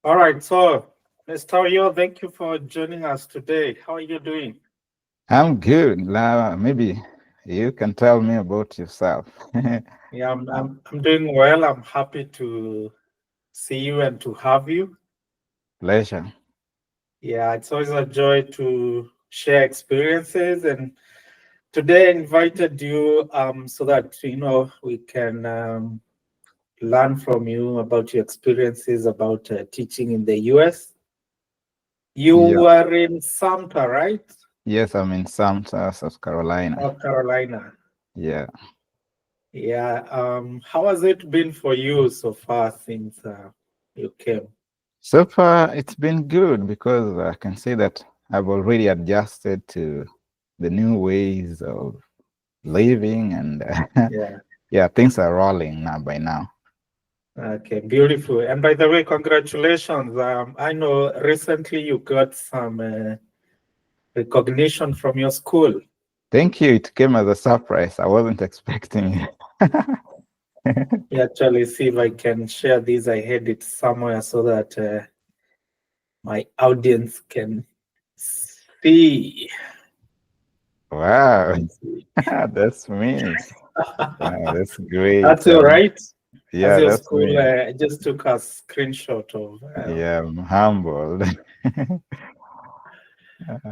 All right, so Mr. Oyoo, thank you for joining us today. How are you doing? I'm good. Now, maybe you can tell me about yourself. Yeah, I'm doing well. I'm happy to see you and to have you. Pleasure. Yeah, it's always a joy to share experiences. And today I invited you so that we can learn from you about your experiences about teaching in the US. You Yeah. were in Sumter, right? Yes, I'm in Sumter, South Carolina. North Carolina. Yeah. Yeah. How has it been for you so far since you came? So far, it's been good because I can say that I've already adjusted to the new ways of living, and Yeah. yeah, things are rolling now by now. Okay, beautiful. And by the way, congratulations. I know recently you got some recognition from your school. Thank you. It came as a surprise. I wasn't expecting it. Yeah, actually, see if I can share this. I had it somewhere so that my audience can see. Wow, Let's see. that's me. Wow, that's great. That's all right. As Yeah, your that's school, me. I just took a screenshot of. Yeah, I'm humbled.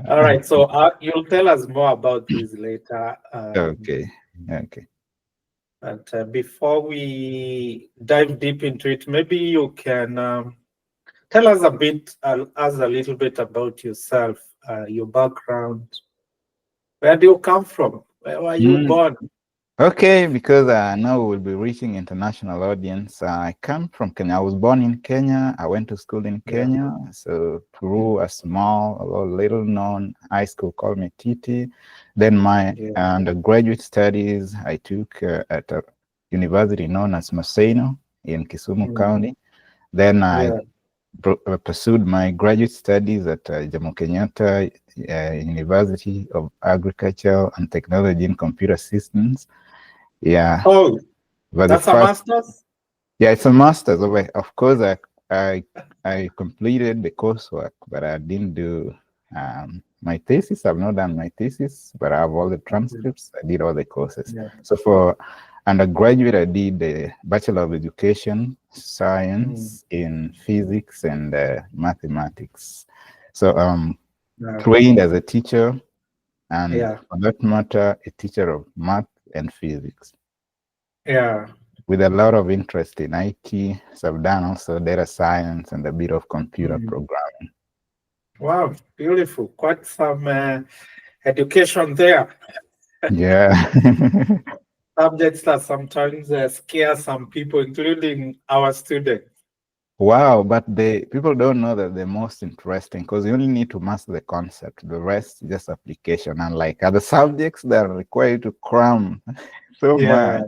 All right, so you'll tell us more about this later. Okay, okay. But before we dive deep into it, maybe you can tell us a little bit about yourself, your background. Where do you come from? Where were you Mm, born? okay, because I know we'll be reaching international audience. I come from Kenya. I was born in Kenya. I went to school in Yeah, Kenya. So through a small, or little known high school called me Titi. Then my yeah, undergraduate studies I took at a university known as Maseno in Kisumu mm, County. Then I yeah, pursued my graduate studies at Jomo Kenyatta University of Agriculture and Technology in Computer Systems. Yeah, Oh, but the that's a first, master's? yeah, it's a master's. Of course, I I completed the coursework, but I didn't do my thesis. I've not done my thesis, but I have all the Okay. transcripts. I did all the courses. Yeah. So for undergraduate, I did the Bachelor of Education, Mm, Science in Physics and Mathematics. So yeah. trained as a teacher, and Yeah. for that matter, a teacher of math and physics Yeah. with a lot of interest in IT. So I've done also data science and a bit of computer Mm. programming. Wow, beautiful. Quite some education there. Yeah. Subjects that sometimes scare some people, including our students. Wow, but the people don't know that the most interesting because you only need to master the concept. The rest is just application. Unlike other subjects that require you to cram so Yeah. much.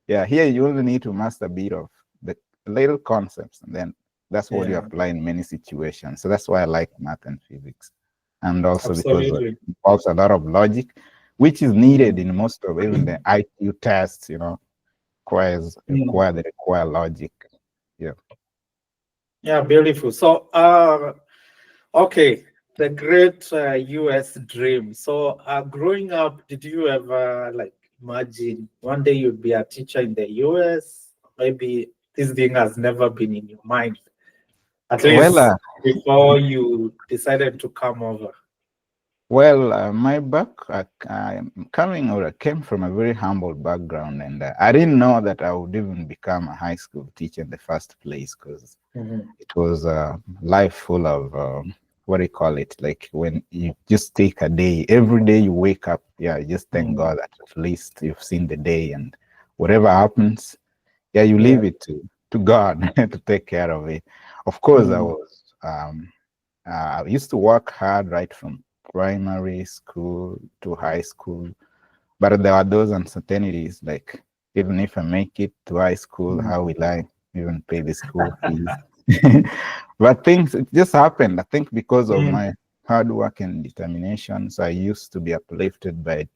Yeah, here you only need to master a bit of the little concepts, and then that's what you Yeah. apply in many situations. So that's why I like math and physics. And also because it Absolutely. involves a lot of logic, which is needed Mm. in most of even the IQ tests, Mm. require logic. Yeah. Yeah, beautiful. So, okay, the great US dream. So, growing up, did you ever like imagine one day you'd be a teacher in the US? Maybe this thing has never been in your mind, at Well, least before you decided to come over. my I'm coming or I came from a very humble background, and I didn't know that I would even become a high school teacher in the first place because Mhm. it was a life full of what do you call it? Like when you just take a day, every day you wake up, yeah, you just thank Mm. God that at least you've seen the day, and whatever happens, yeah, you leave Yeah. it to God to take care of it. Of course, Mm. I used to work hard right from primary school to high school, but there are those uncertainties like even if I make it to high school, Mm. how will I even pay the school fees? But things it just happened. I think because of Mm. my hard work and determination. So I used to be uplifted by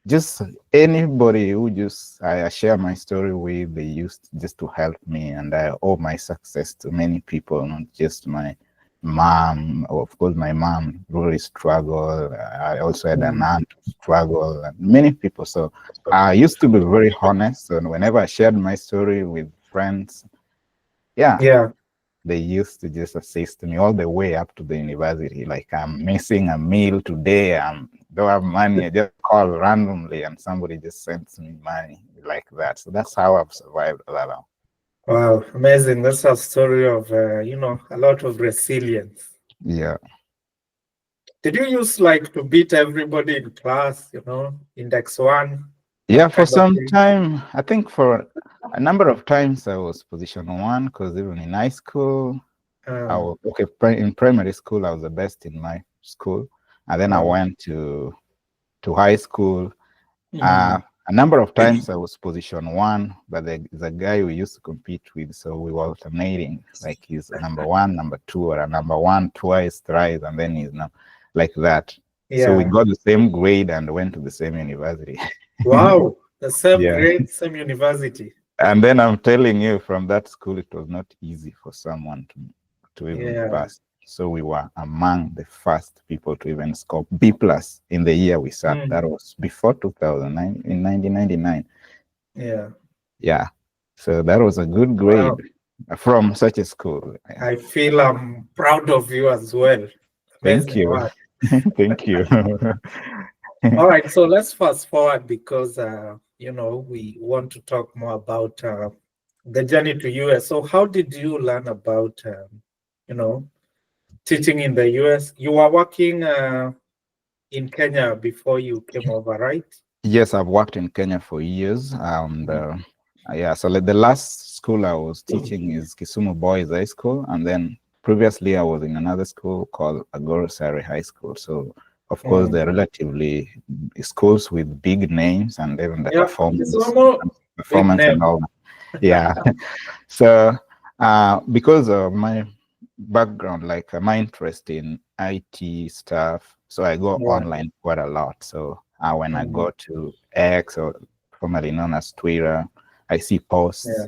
just anybody who just I share my story with, they used just to help me, and I owe my success to many people, not just my mom. Of course, my mom really struggled. I also had an Mm. aunt who struggled, and many people. So I used to be very honest, and whenever I shared my story with friends, yeah, Yeah. they used to just assist me all the way up to the university. Like I'm missing a meal today, don't have money, I just call randomly and somebody just sends me money like that. So that's how I've survived that. Wow, amazing. That's a story of, a lot of resilience. Yeah. Did you use like to beat everybody in class, index one, Yeah, that for kind of some thing? time, I think for a number of times I was position one because even in high school, Uh, in primary school, I was the best in my school. And then I wow. went to high school. Mm. A number of times I was position one, but the guy we used to compete with, so we were alternating. Like he's number one, number two, or a number one twice, thrice, and then he's not like that. So we Yeah. got the same grade and went to the same university. Wow. The same Yeah. grade, same university. And then I'm telling you, from that school, it was not easy for someone to even Yeah. pass. So we were among the first people to even score B plus in the year we sat. That Mm. was before 2009, in 1999. Yeah. Yeah. So that was a good Wow. grade from such a school. Yeah. I feel I'm proud of you as well. Thank Amazing you. work. Thank you. All right, so let's fast forward because we want to talk more about the journey to US. So how did you learn about you know teaching in the US? You were working in Kenya before you came over, right? Yes, I've worked in Kenya for years. Yeah, so like the last school I was teaching is Kisumu Boys High School, and then previously I was in another school called Agorosari High School. So of course Mm. they're relatively schools with big names and even the Yeah, performance, Kisumu, big and name. all that. Yeah. So because of my background, like my interest in IT stuff, so I go Yeah. online quite a lot. So when I Mm. go to X, or formerly known as Twitter, I see Yeah. posts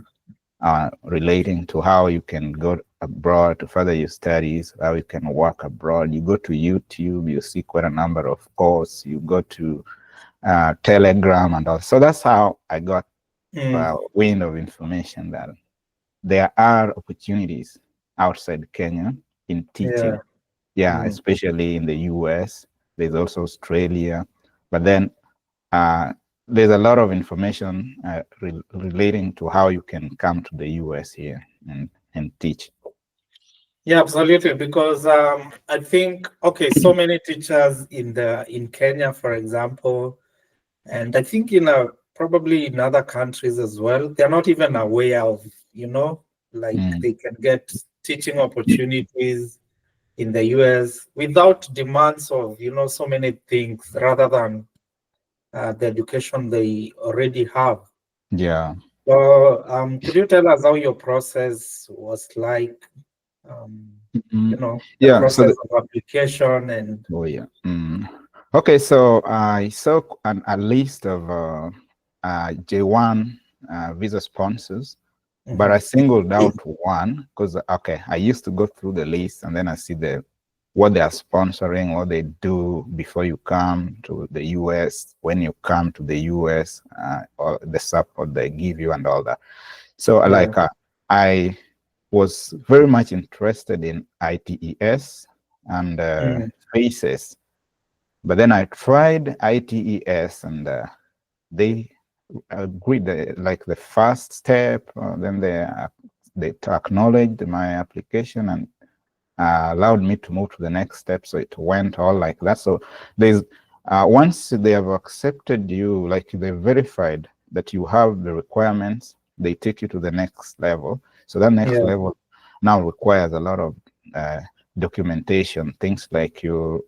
relating to how you can go abroad to further your studies, how you can work abroad. You go to YouTube, you see quite a number of posts. You go to Telegram and all. So that's how I got Mm. wind of information that there are opportunities outside Kenya in Yeah. teaching. Yeah, Mm. especially in the US. There's also Australia. But then uh, there's a lot of information relating to how you can come to the US here and teach. Yeah, absolutely. Because I think so many teachers in Kenya, for example, and I think probably in other countries as well, they're not even aware of, like Mm, they can get teaching opportunities in the US without demands of, so many things rather than the education they already have. yeah. So, could you tell us how your process was like? Um, Mm, the yeah. So process of application and oh yeah. Okay, so I saw a list of J1 visa sponsors, but I Mhm. singled out one because okay, I used to go through the list and then I see the what they are sponsoring, what they do before you come to the US, when you come to the US, or the support they give you and all that. So Yeah. I was very much interested in ITES and Mm. FACES, but then I tried ITES and they agreed that, like the first step, then they acknowledged my application and allowed me to move to the next step. So it went all like that. So there's once they have accepted you, like they verified that you have the requirements, they take you to the next level. So that next Yeah. level now requires a lot of uh, documentation, things like your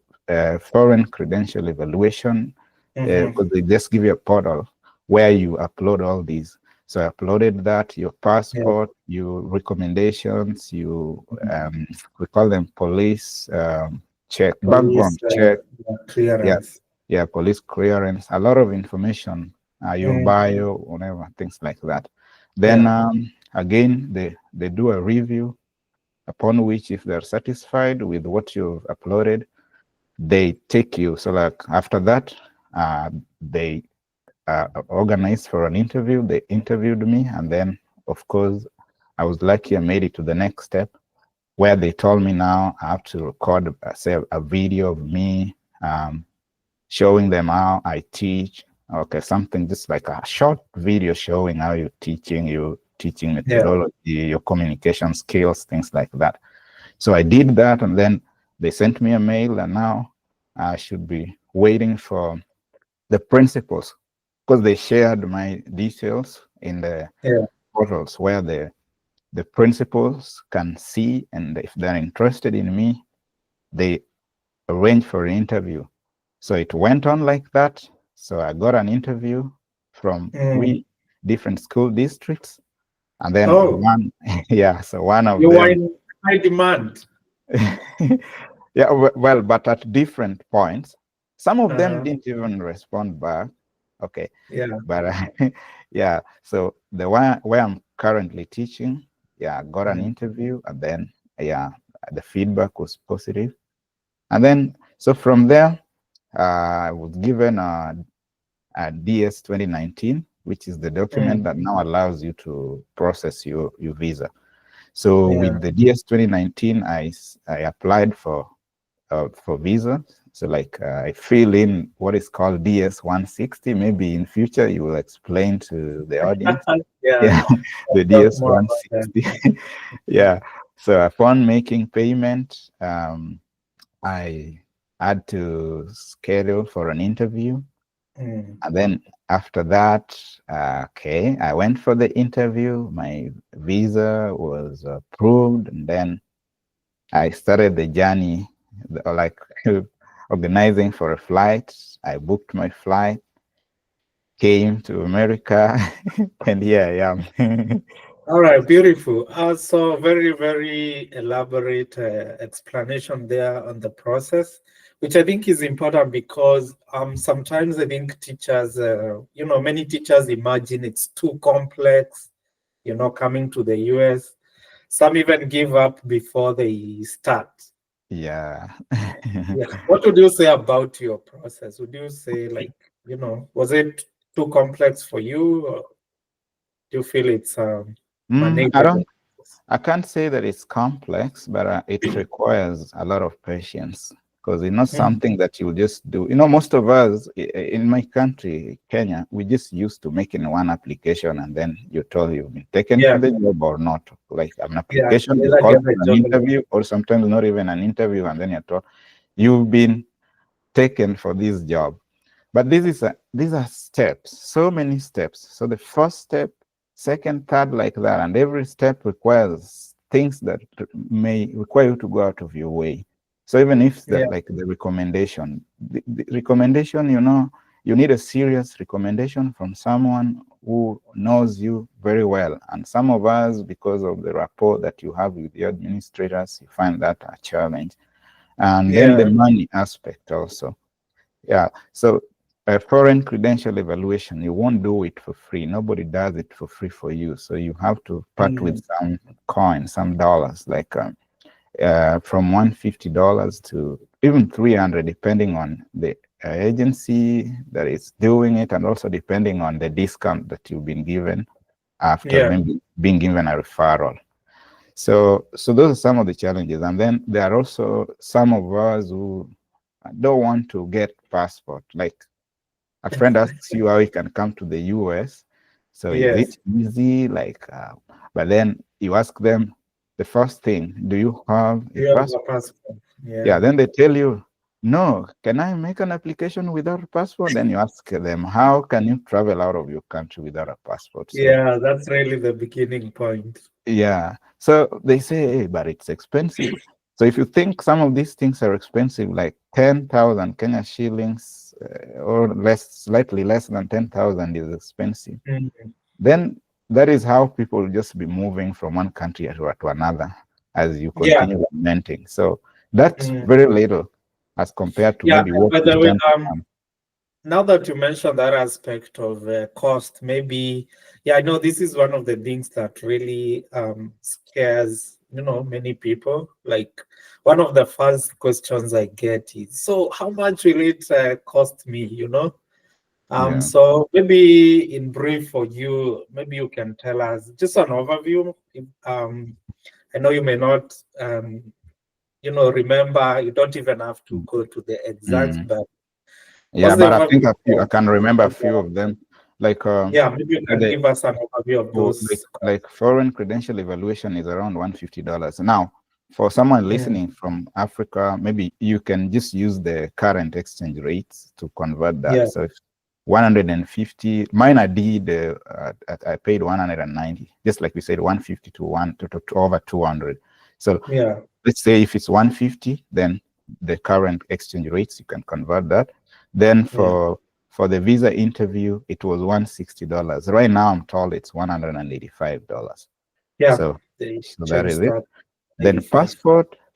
foreign credential evaluation, Hmm. because they just give you a portal where you upload all these. So I uploaded that, your Yeah. passport, your recommendations, you Mhm. we call them police check, Police background check. Yeah, clearance. yeah, police clearance, a lot of information, your Mm, bio, whatever, things like that. Then yeah. again, they do a review, upon which, if they're satisfied with what you've uploaded, they take you. So like after that, they organized for an interview. They interviewed me, and then of course I was lucky. I made it to the next step, where they told me now I have to record, say, a video of me showing them how I teach. Okay, something just like a short video showing how you're teaching, your teaching Yeah. methodology, your communication skills, things like that. So I did that, and then they sent me a mail, and now I should be waiting for the principals, because they shared my details in the Yeah. portals where the principals can see, and if they're interested in me, they arrange for an interview. So it went on like that. So I got an interview from Mm. 3 different school districts, and then Oh, one, yeah, so one of you were them, in high demand. yeah, well, but at different points. Some of them Uh, didn't even respond back. Okay, yeah. but yeah, so the one where I'm currently teaching, yeah, I got an Mm, interview, and then yeah, the feedback was positive. And then so from there, I was given a DS 2019, which is the document mm, that now allows you to process your visa. So yeah. with the DS 2019, I applied for visa. So like I fill in what is called DS 160. Maybe in future you will explain to the audience. Yeah. Yeah, the Talk DS more about that. 160. Yeah. So upon making payment, I had to schedule for an interview. Mm, And then after that, okay, I went for the interview. My visa was approved, and then I started the journey, like organizing for a flight. I booked my flight, came to America, and here I am. all right, beautiful. So very, very elaborate explanation there on the process, which I think is important because sometimes I think teachers, many teachers imagine it's too complex, coming to the US. Some even give up before they start. Yeah. Yeah. What would you say about your process? Would you say like, was it too complex for you, or do you feel it's I manageable? don't I can't say that it's complex, but it requires a lot of patience, because it's not Mm, something that you just do. You know, most of us in my country, Kenya, we just used to making one application, and then you're told you've been taken for yeah, the job or not. Like an yeah. application, You you either call get for the an job or not. interview, or sometimes not even an interview, and then you're told you've been taken for this job. But these are steps, so many steps. So the first step, second, third, like that, and every step requires things that may require you to go out of your way. So even if Yeah, that, like the recommendation, you need a serious recommendation from someone who knows you very well. And some of us, because of the rapport that you have with the administrators, you find that a challenge. And then the yeah, money aspect also. Yeah. So a foreign credential evaluation, you won't do it for free. Nobody does it for free for you. So you have to part with mm, some coins, some dollars, like from $150 to even 300, depending on the agency that is doing it, and also depending on the discount that you've been given after yeah, maybe being given a referral. So those are some of the challenges. And then there are also some of us who don't want to get passport. Like a friend asks you how you can come to the US. So is yes. it easy? Like, but then you ask them the first thing, do you have a You have a passport? passport. Yeah, Yeah, then they tell you, no, can I make an application without a passport? Then you ask them, how can you travel out of your country without a passport? So yeah. That's really the beginning point. yeah. So they say, hey, but it's expensive. So if you think some of these things are expensive, like 10,000 Kenya shillings, or slightly less than 10,000 is expensive, Mm, then that is how people just be moving from one country to another as you yeah, continue lamenting. So that's mm, very little as compared to yeah. maybe And what by is the way, done for some. now that you mentioned that aspect of cost, maybe, yeah, I know this is one of the things that really scares, many people. Like, one of the first questions I get is, so how much will it cost me, Yeah. So maybe in brief for you, maybe you can tell us just an overview. I know you may not, remember, you don't even have to go to the exact, Mm. but Yeah, what's the but I think overview I of, can remember a of few of them. Like yeah, maybe you for can the give us an overview of for those. like foreign credential evaluation is around $150. Now, for someone listening from Africa, maybe you can just use the current exchange rates to convert Yeah, that. So if 150, mine I did, I paid 190, just like we said, 150 to to over 200. So yeah, let's say if it's 150, then the current exchange rates, you can convert that. Then yeah, for the visa interview, it was $160. Right now, I'm told it's $185. yeah. So, They so that is changed it. that Then 85.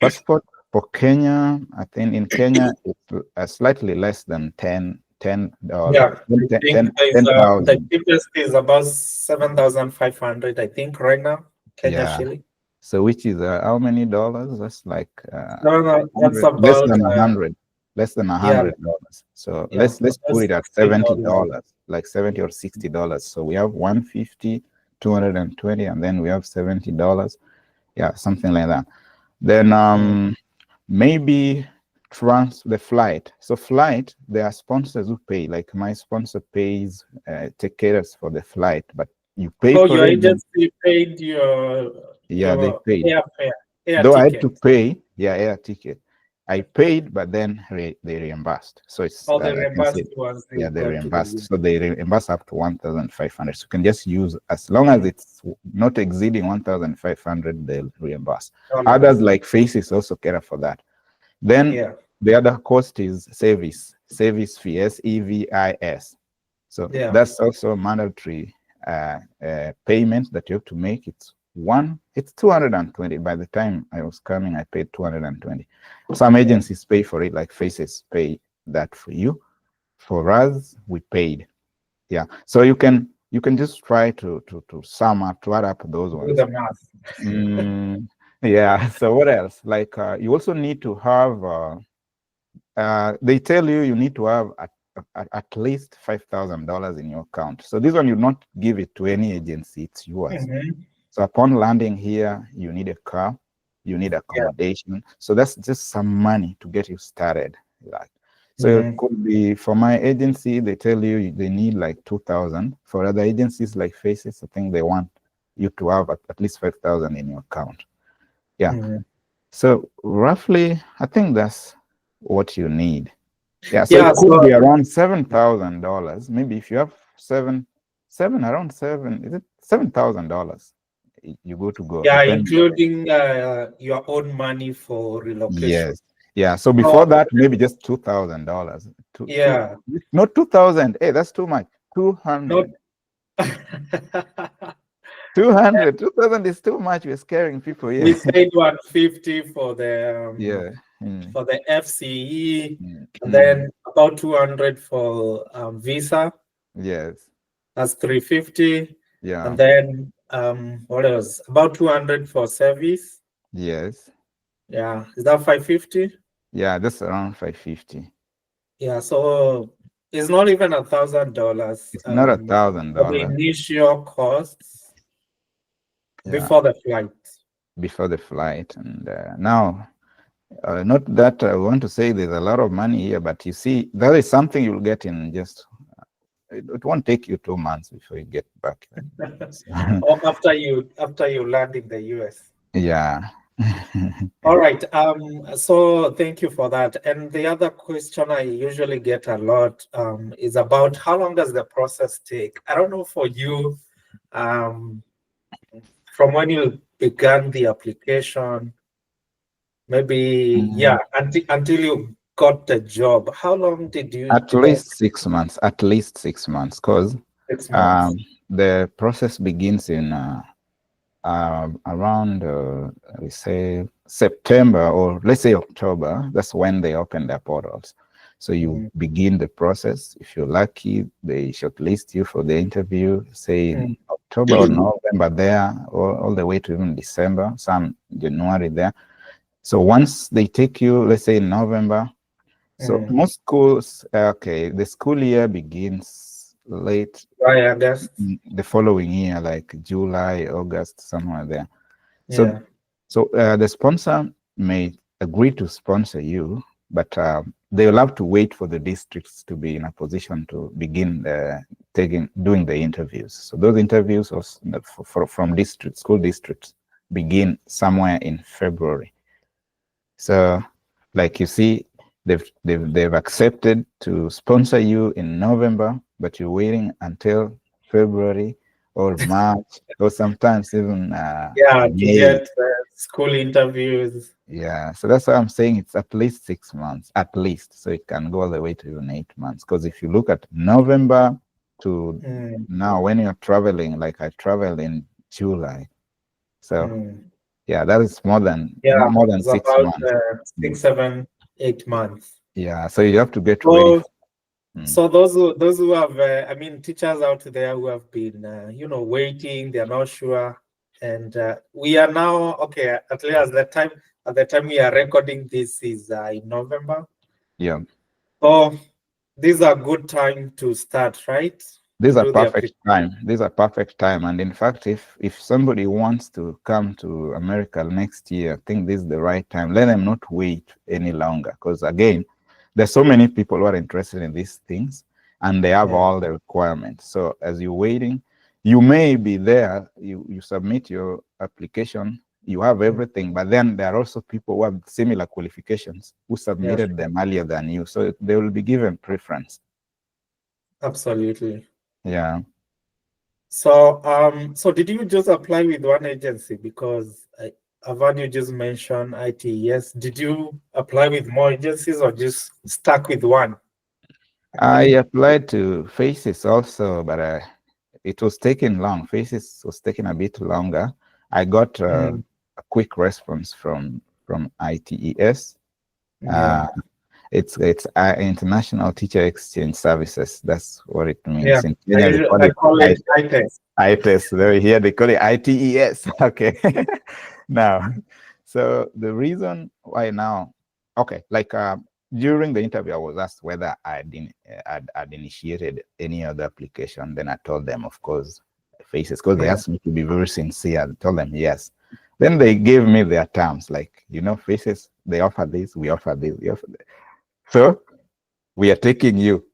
passport for Kenya, I think in Kenya, it's slightly less than Yeah, $10, I think there's the 10,000. cheapest is about 7,500, I think, right now, Kenya Yeah. shilling. So which is how many dollars? That's like No, no, that's 100, less about than 100, less than a yeah, hundred dollars. So yeah, let's put that's it at $60. $70, like 70 or $60. So we have 150, 220, and then we have $70. Yeah, something like that. Then maybe the flight. So flight, there are sponsors who pay. Like my sponsor pays tickets for the flight, but you pay Oh, for your it. Then, agency paid your yeah, they your paid. airfare, air Though I had to ticket. pay, yeah, air ticket. I paid, but then they reimbursed. So it's Or the I can reimbursed say, once yeah, you they got to the reimbursed. unit. So they reimburse up to 1,500. So you can just use as long as it's not exceeding 1,500, they'll reimburse. Others Dollars. like Faces also care for that. Then Yeah, the other cost is service fee, SEVIS. So yeah. that's also mandatory payment that you have to make. It's 220. By the time I was coming, I paid 220. Some agencies pay for it, like Faces pay that for you. For us, we paid. Yeah. So you can just try to sum up, to add up those Do ones. the math. Yeah. So what else? Like you also need to have they tell you need to have at least $5,000 in your account. So this one, you not give it to any agency, it's yours. Mhm. So upon landing here, you need a car, you need Yeah. accommodation. So that's just some money to get you started. Like, so it Mhm. could be for my agency, they tell you they need like 2,000. For other agencies like Faces, I think they want you to have at least 5,000 in your account. Yeah. Mhm. So roughly, I think that's what you need. Yeah, so Yeah. it could be So around $7,000. Maybe if you have around seven, is it $7,000? You go to go, yeah, depending on. including your own money for relocation. Yes. Yeah. So before So that, maybe just $2,000. yeah, Not 2,000. Hey, that's too much. not 200. 200. 2,000 is too much. We're scaring people we here. said 150 Yeah. Mm, for the FCE, and mm. then about 200 for visa. Yes. That's 350, and Yeah. then what else? About 200 for service. Yes. Yeah, is that 550? Yeah, that's around 550. Yeah, so it's not even $1,000 It's not a thousand for the dollars. initial costs Yeah, before the flight. before the flight. And now, not that I want to say there's a lot of money here, but you see, that is something you'll get in just, it won't take you 2 months before you get back. So, Or after you land in the US. yeah. All right. So thank you for that. And the other question I usually get a lot is about how long does the process take? I don't know for you, um, from when you began the application, maybe, Mm. yeah, until you got the job. How long did you At take? least 6 months, at least 6 months, because 6 months. the process begins in around, we say September, or let's say October. That's when they open their portals. So you begin the process. If you're lucky, they shortlist you for the interview, say in October or November there, or all the way to even December, some January there. So once they take you, let's say in November, so most schools, okay, the school year begins late Right, August. the following year, like July, August, somewhere there. So, Yeah. so the sponsor may agree to sponsor you, but they will have to wait for the districts to be in a position to begin doing the interviews. So those interviews from school districts begin somewhere in February. So, like you see, they've accepted to sponsor you in November, but you're waiting until February or March or sometimes even Yeah, to May. get school interviews. Yeah, so that's why I'm saying it's at least 6 months, at least. So it can go all the way to even 8 months. Because if you look at November to now, when you're traveling, like I travel in July, so yeah, that is more than Yeah, more than it's six about months. 6, 7, 8 months. Yeah, so you have to get ready. So, so those who have, I mean, teachers out there who have been, waiting, they're not sure, and we are now okay. At least at the time we are recording this is in November. Yeah, So these are good time to start, right? To these are do the perfect application. time. These are perfect time. And in fact, if somebody wants to come to America next year, I think this is the right time. Let them not wait any longer. Because again, there's so many people who are interested in these things and they have all the requirements. So as you're waiting, you may be there, you submit your application, you have everything, but then there are also people who have similar qualifications who submitted them earlier than you. So they will be given preference. Absolutely. Yeah. So, so did you just apply with one agency? Because Avan, you just mentioned ITES. Did you apply with more agencies or just stuck with one? I applied to Faces also, but it was taking long. Faces was taking a bit longer. I got a quick response from ITES. It's International Teacher Exchange Services. That's what it means. Yeah, In Kenya, they call I it call it ITES. ITES. Here they call it ITES. Okay. Now, so the reason why now, okay, like during the interview, I was asked whether I'd initiated any other application. Then I told them, of course, Faces, because they asked me to be very sincere. I told them yes. Then they gave me their terms, like, Faces, they offer this, we offer this, we offer this. So we are taking you.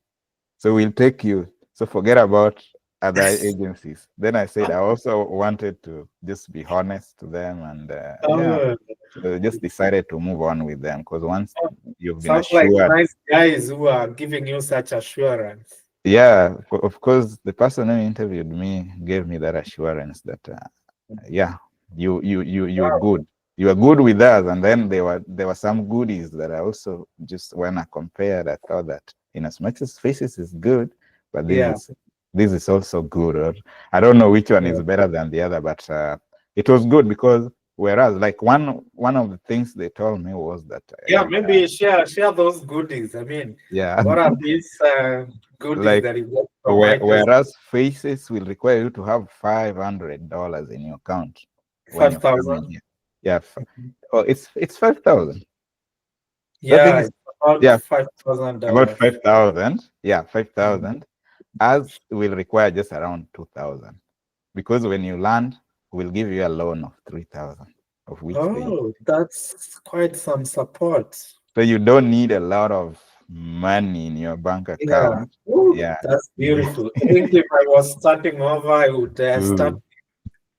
So we'll take you. So forget about other agencies. Then I said I also wanted to just be honest to them, and Oh, so they just decided to move on with them because once you've been sounds like assured, nice guys who are giving you such assurance. yeah, of course, the person who interviewed me gave me that assurance that yeah, you're Wow. good. You are good with us, and then there were some goodies that I also just when I compared, I thought that in as much as Faces is good, but Yeah. this is also good. Or I don't know which one Yeah. is better than the other, but it was good because whereas like one of the things they told me was that Yeah, maybe share those goodies. I mean, yeah, what are these goodies like that you get from ITES? whereas Faces will require you to have $500 in your account when you're coming 5,000. here. Yeah, oh, it's 5,000. The thing Yeah, is, it's about yeah, about $5,000. 5,000. Yeah, 5,000. As will require just around 2,000 because when you land, we'll give you a loan of 3,000, of which they. Oh, that's quite some support. So you don't need a lot of money in your bank Yeah. account. Ooh, Yeah. that's beautiful. I think if I was starting over, I would start Ooh.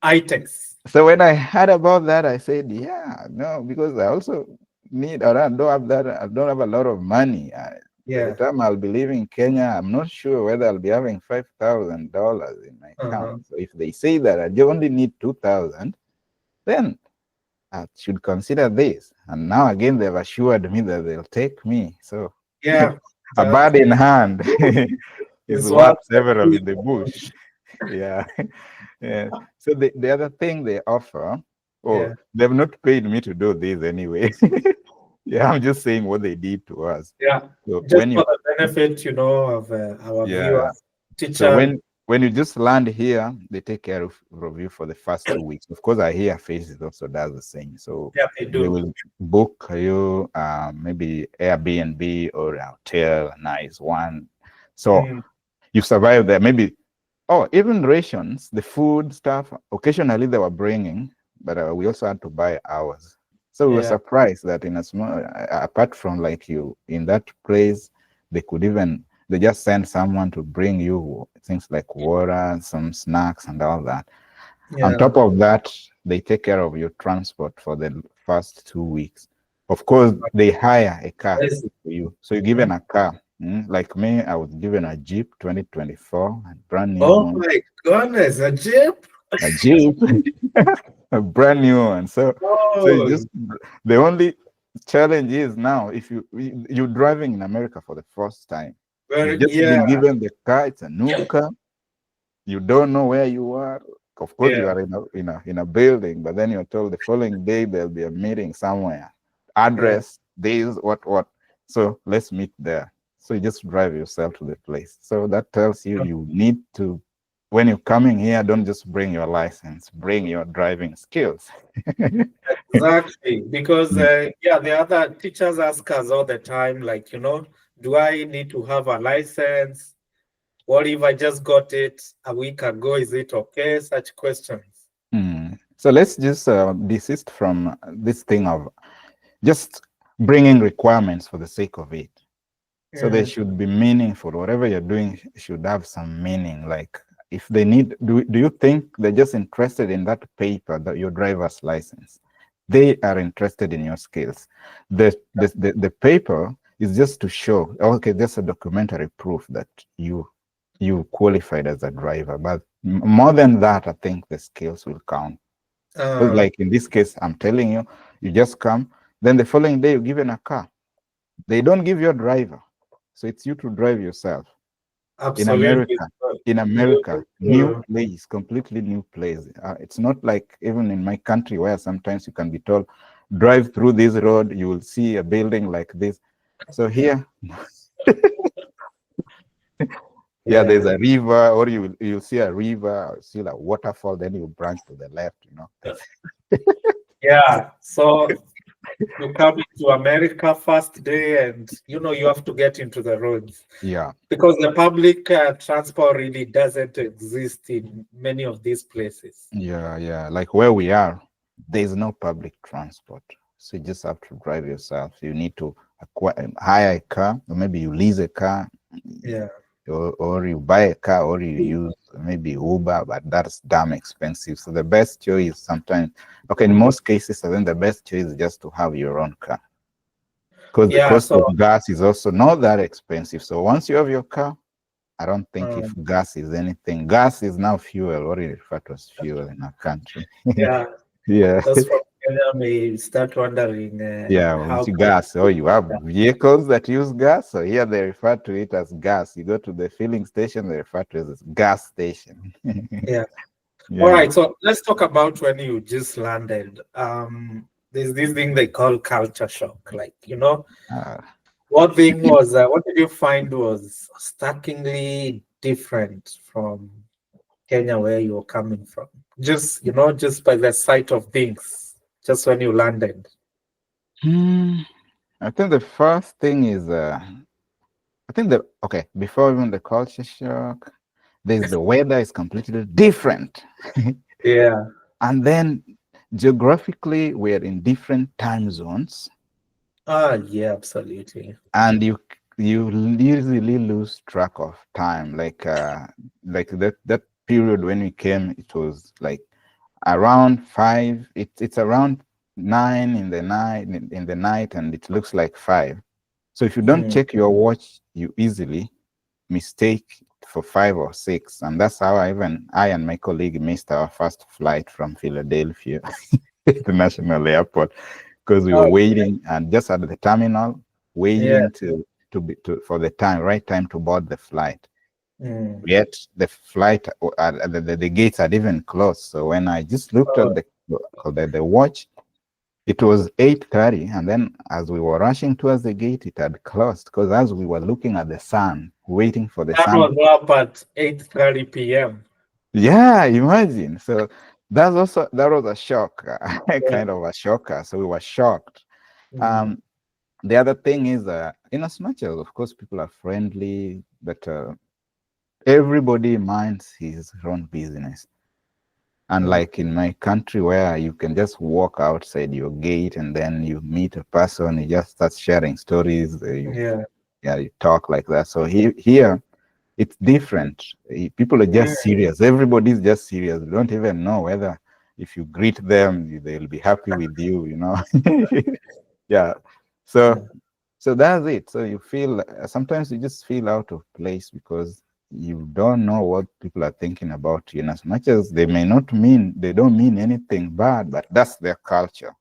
ITEX. So when I heard about that, I said, yeah, no, because I also I don't have that, I don't have a lot of money. By the Yeah. time I'll be leaving Kenya, I'm not sure whether I'll be having $5,000 in my Uh-huh. account. So if they say that I only need 2,000, then I should consider this. And now again, they've assured me that they'll take me. So Yeah, a that bird in hand is is worth what several in the bush. Yeah. Yeah. So the other thing they offer, oh, yeah. they've not paid me to do this anyway. Yeah, I'm just saying what they did to us. Yeah, So just when you for the benefit, of our yeah, viewers, so teacher. when you just land here, they take care of you for the first 2 weeks. Of course, I hear Faces also does the same. So Yeah, they they do. will book you maybe Airbnb or a hotel, a nice one. So Mm, you survive there. Maybe even rations, the food stuff. Occasionally they were bringing, but we also had to buy ours. So we were yeah, surprised that in a small, apart from like you in that place, they could even they just send someone to bring you things like water, some snacks, and all that. On yeah. top of that, they take care of your transport for the first 2 weeks. Of course, they hire a car Yes. for you. So you're given a car. Like me, I was given a Jeep 2024, a brand new Oh one. my goodness, a jeep? A Jeep, a brand new one. So you Oh, just the only challenge is now if you're driving in America for the first time, you've very, just yeah, been given the car. It's a new car. You don't know where you are. Of course, you yeah, are in a building, but then you're told the following day there'll be a meeting somewhere. yeah. Address, days, what. So let's meet there. So you just drive yourself to the place. So that tells you you need to, when you're coming here, don't just bring your license, bring your driving skills. Exactly. Because, yeah, the other teachers ask us all the time, like, do I need to have a license? What if I just got it a week ago? Is it okay? Such questions. So let's just desist from this thing of just bringing requirements for the sake of it. So they Mm, should be meaningful. Whatever you're doing should have some meaning. Like if they need, do you think they're just interested in that paper, that your driver's license? They are interested in your skills. The paper is just to show, okay, there's a documentary proof that you qualified as a driver. But more than that, I think the skills will count. Because uh, like in this case, I'm telling you, you just come, then the following day you're given a car. They don't give you a driver. So it's you to drive yourself. In Absolutely. America, You, new place, completely new place. It's not like even in my country where sometimes you can be told, drive through this road, you will see a building like this. So here, yeah, there's yeah, a river, or you'll see a river, or see a waterfall, then you branch to the left. yeah. So you come into America first day, and you have to get into the roads Yeah, because the public transport really doesn't exist in many of these places. yeah. Like where we are, there's no public transport. So you just have to drive yourself. You need to hire a car, or maybe you lease a car, Yeah. or you buy a car, or you use maybe Uber, but that's damn expensive. So the best choice sometimes, okay, in most cases, I think the best choice is just to have your own car, because the Yeah. cost of So gas is also not that expensive. So once you have your car, I don't think if um, gas is anything, gas is now fuel, what is referred to as fuel in our country. yeah, Yeah. those from Kenya may start wondering Yeah, once how. you gas, you have vehicles that use gas. So here they refer to it as gas. You go to the filling station, they refer to it as gas station. Yeah. All Yeah. right. So let's talk about when you just landed. There's this thing they call culture shock. Like, Uh, what did you find was starkly different from Kenya where you were coming from? Just by the sight of things, just when you landed. hmm, I think the first thing is, I think okay, before even the culture shock, there's the weather is completely different. Yeah. And then geographically, we're in different time zones. Ah, yeah, absolutely. And you easily lose track of time, like that period when we came, it was like around 5, it's around 9 in the night, and it looks like 5. So if you don't Mm. check your watch, you easily mistake for 5 or 6. And that's how I and my colleague missed our first flight from Philadelphia International Airport, because we were Oh, waiting and just at the terminal, yeah. waiting for the right time to board the flight. Mm. Yet the flight, the gates had even closed. So when I just looked Oh, at the watch, It was 8:30, and then as we were rushing towards the gate, it had closed because as we were looking at the sun, waiting for the That sun. was up at 8:30 p.m. Yeah, imagine. So that was a shock, Yeah. kind of a shocker. So we were shocked. Mm. Um, the other thing is, in as much as of course people are friendly, but everybody minds his own business. Mm. Unlike in my country where you can just walk outside your gate and then you meet a person, you just start sharing stories, Yeah. you talk like that. So here it's different. People are Mm. just serious. Everybody's just serious. You don't even know whether if you greet them, they'll be happy with you, you know. Yeah. So Yeah. so that's it. So you feel sometimes you just feel out of place because you don't know what people are thinking about you. And as much as they don't mean anything bad, but that's their culture.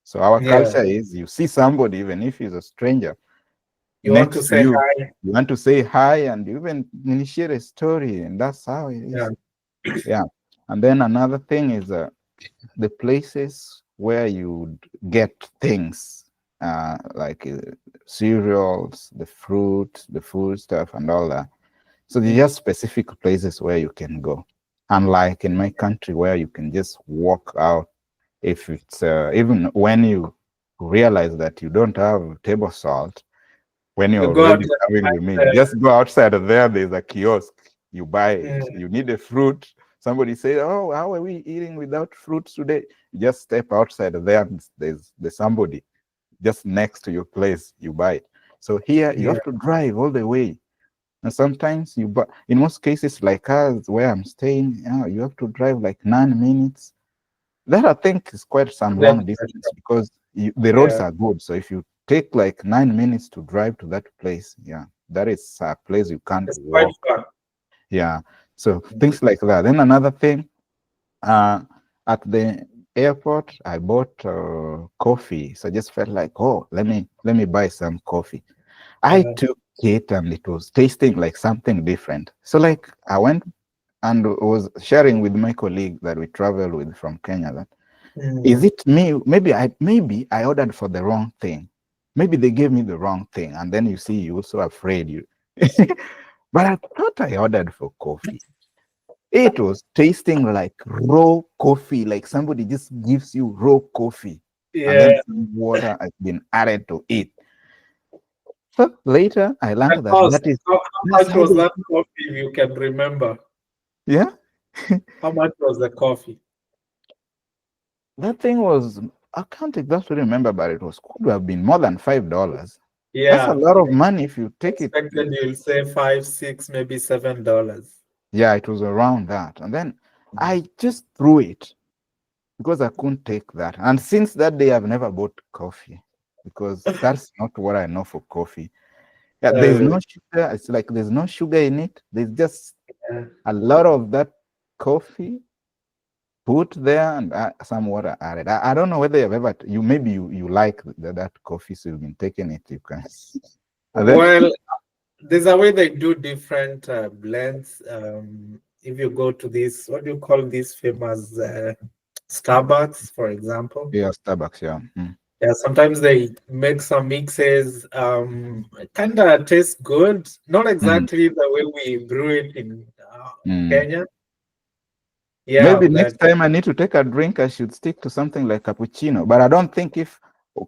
So our Yeah. culture is you see somebody, even if he's a stranger, You want to next to say you, hi? you want to say hi and you even initiate a story, and that's how it Yeah. is. Yeah. And then another thing is the places where you get things like cereals, the fruit, the food stuff, and all that. So there's Mm. just specific places where you can go. Unlike in my country where you can just walk out if it's even when you realize that you don't have table salt, when You you're go out already and having the meal, find just go outside of there. There's a kiosk. You buy it. mm, You need a fruit. Somebody say, "Oh, how are we eating without fruits today?" You just step outside of there. There's somebody just next to your place. You buy it. So here you yeah. have to drive all the way, and sometimes you buy. In most cases, like us, where I'm staying, you have to drive like 9 minutes. That I think is quite some Get long the distance shop. because the roads Yeah. are good. So if you take like 9 minutes to drive to that place, yeah, that is a place you can't It's quite walk. fun. Yeah. So things like that. Then another thing, uh, at the airport, I bought coffee. So I just felt like, oh, let me buy some coffee. I Yeah. took it and it was tasting like something different. So like I went and was sharing with my colleague that we travel with from Kenya that is Mm. it me? Maybe I ordered for the wrong thing. Maybe they gave me the wrong thing, and then you see you also afraid you. But I thought I ordered for coffee. It was tasting like raw coffee, like somebody just gives you raw coffee, and then Yeah. some water has been added to it. So later I learned The that cost. How that's much how was they that do. coffee, if you can remember? Yeah. How much was the coffee? That thing was, I can't exactly remember, but it was could have been more than $5. That's a Yeah. lot of money if you take it. Expected you'll say 5, 6, maybe $7. Yeah, it was around that. And then Mm. I just threw it because I couldn't take that. And since that day, I've never bought coffee because that's not what I know for coffee. Yeah, there's Uh, no sugar. It's like there's no sugar in it. There's just yeah. a lot of that coffee put there and some water added. I don't know whether you've ever, maybe you like that coffee, so you've been taking it. You can. And then, Well, there's a way they do different blends. If you go to this, what do you call this famous Starbucks, for example? yeah, Starbucks, yeah. Mm. Yeah, sometimes they make some mixes. It kind of tastes good. Not Mm. exactly the way we brew it in Mm. Kenya. Yeah, Maybe next but time I need to take a drink, I should stick to something like cappuccino. But I don't think if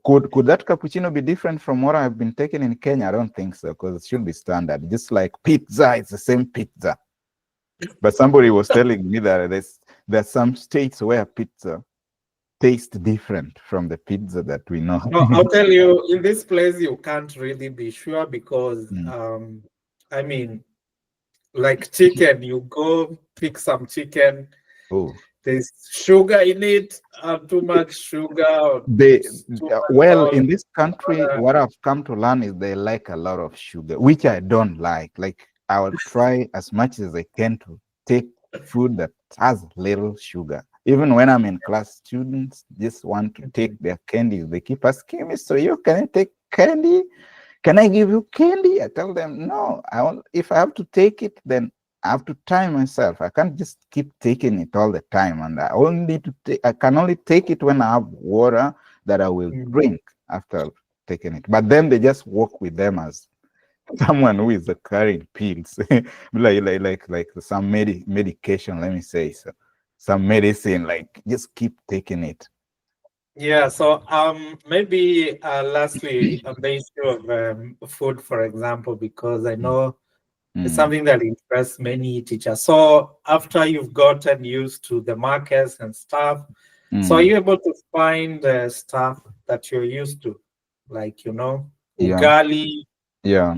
could that cappuccino be different from what I've been taking in Kenya? I don't think so, because it should be standard. Just like pizza, it's the same pizza. But somebody was telling me that there's some states where pizza tastes different from the pizza that we know. no, I'll tell you, in this place, you can't really be sure because, Mm. I mean, like chicken, you go pick some chicken, Oh. there's sugar in it, too much sugar, or They too much well, salt. in this country, what I've come to learn is they like a lot of sugar, which I don't like. Like I will try as much as I can to take food that has little sugar. Even when I'm in class, students just want to take their candies. They keep asking me, "So you can I take candy? Can I give you candy?" I tell them, "No. If I have to take it, then I have to time myself. I can't just keep taking it all the time, and I can only take it when I have water. that I will Mm. drink after taking it. But then they just walk with them as someone who is carrying pills, like some medication. Let me say so, some medicine. Like just keep taking it. Yeah, so maybe lastly on the issue of food, for example, because I Mm, know it's mm, something that interests many teachers. So after you've gotten used to the markets and stuff, so are mm. you able to find stuff that you're used to, like Yeah, ugali yeah,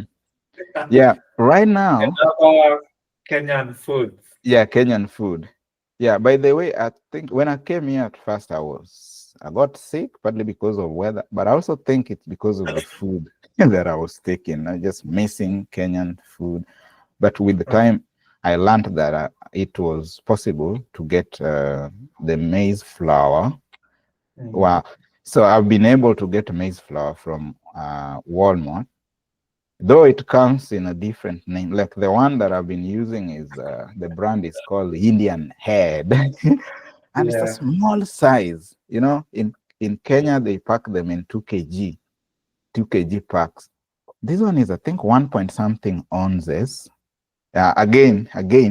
and yeah. Right now, other Kenyan food? yeah, Kenyan food. Yeah, by the way, I think when I came here at first, I got sick partly because of weather, but I also think it's because of the food that I was taking. I just missing Kenyan food. But with the time, I learned that it was possible to get the maize flour. Mm. Wow. So I've been able to get maize flour from Walmart, though it comes in a different name. Like the one that I've been using is the brand is called Indian Head, and it's a Yeah, small size. In Kenya they pack them in 2 kg packs. This one is I think 1 point something ounces. Again,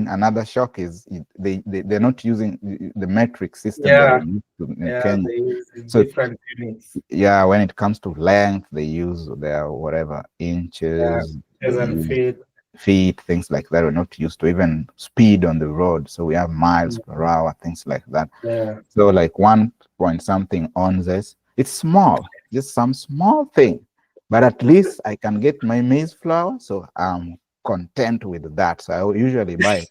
another shock is they're not using the metric system that yeah, we use in yeah. Kenya. They use So different units. yeah, when it comes to length, they use their whatever Yeah, inches, they doesn't use fit. feet, things like that. We're not used to even speed on the road. So we have miles per hour, things like that. Yeah, So like 1 point something ounces. It's small, just some small thing. But at least I can get my maize flour. So I'm content with that. So I usually buy it.